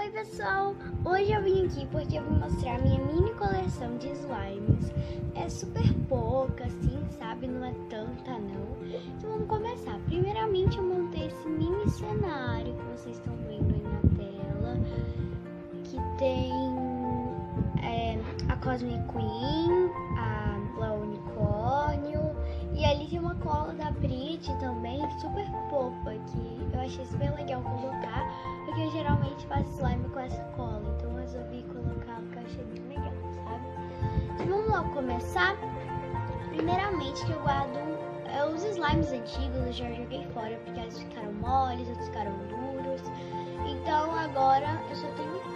Oi pessoal, hoje eu vim aqui porque eu vou mostrar a minha mini coleção de slimes. É super pouca assim, sabe? Não é tanta não. Então vamos começar. Primeiramente eu montei esse mini cenário que vocês estão vendo aí na tela, que tem a Cosmic Queen, a Blow Unicórnio, e ali tem uma cola da Brit também, super fofa, que eu achei super legal colocar, porque eu geralmente faço slime com essa cola, então eu resolvi colocar porque eu achei bem legal, sabe? Então vamos logo começar. Primeiramente que eu guardo os slimes antigos, eu já joguei fora porque eles ficaram moles, outros ficaram duros. Então agora eu só tenho 3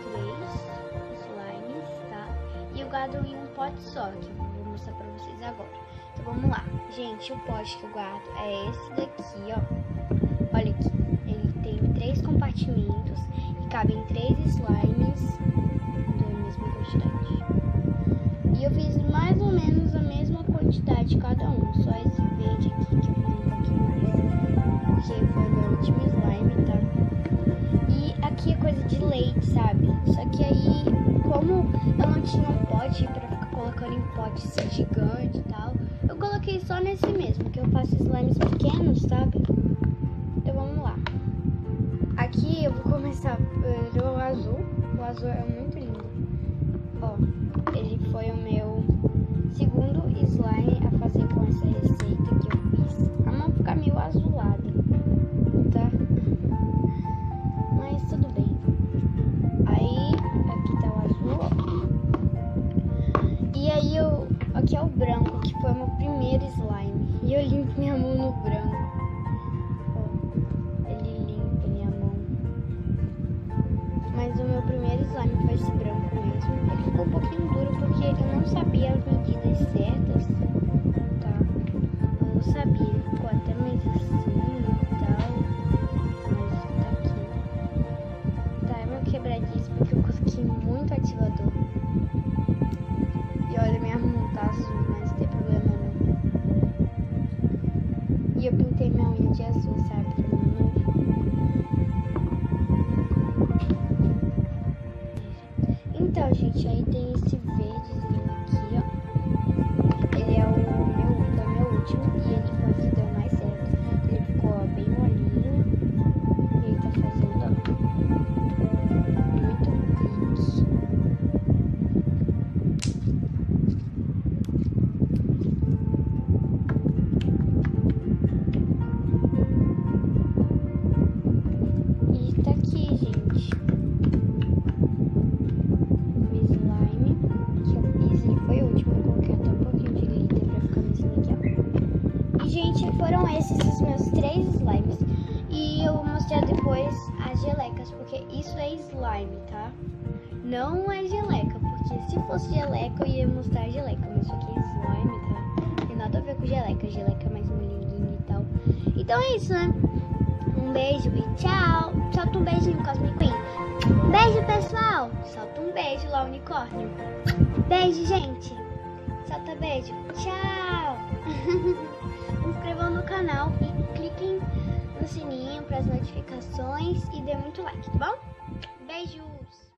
slimes, tá? E eu guardo em um pote só, que eu vou mostrar pra vocês agora. Então vamos lá. Gente, o pote que eu guardo é esse daqui, ó. Olha aqui, ele tem 3 compartimentos e cabem 3 slimes da mesma quantidade. E eu fiz mais ou menos a mesma quantidade cada um, só esse verde aqui que eu fiz um pouquinho mais, porque foi o meu último slime, tá? E aqui é coisa de leite, sabe? Só que aí, como eu não tinha um pote pra ficar colocando em potes gigantes e tal, eu coloquei só nesse mesmo, que eu faço slimes pequenos, sabe? Então vamos lá. Aqui eu vou começar pelo azul. O azul é muito lindo. Ó, ele foi o meu segundo slime a fazer com essa receita que eu fiz. A mão fica meio azulada, tá? Mas tudo bem. Aí, aqui tá o azul, ó. E aí aqui é o branco, que foi o meu primeiro slime. E eu limpo minha mão no branco. Ó, ele limpa minha mão. Mas o meu primeiro slime foi esse branco mesmo. Ele ficou um pouquinho duro porque eu não sabia as medidas certas, tá? Eu não sabia, ele ficou até mais assim e tal. Mas tá aqui. Tá, é meio quebradiço porque eu coloquei muito ativador. E olha, minha mão tá azul, mas não tem problema não. E eu pintei minha unha de azul, sabe? Pra mim não. Então, gente, aí tem esse verdezinho aqui, ó. Ele é o meu último e ele foi o que deu mais certo. Ele ficou bem molinho e ele tá fazendo, ó, muito clique. E tá aqui, gente. O slime que eu fiz, ele foi o último. Eu coloquei até um pouquinho de glitter pra ficar mais legal. E, gente, foram esses os meus 3 slimes. E eu vou mostrar depois as gelecas, porque isso é slime, tá? Não é geleca, porque se fosse geleca eu ia mostrar a geleca, mas isso aqui é slime, tá? Tem nada a ver com geleca, geleca é mais molinguinho e tal. Então é isso, né? Um beijo e tchau! Solta um beijinho, Cosmic Queen. Beijo, pessoal! Solta um beijo lá, unicórnio. Beijo, gente! Solta beijo. Tchau! Se inscrevam no canal e cliquem no sininho para as notificações e dê muito like, tá bom? Beijos!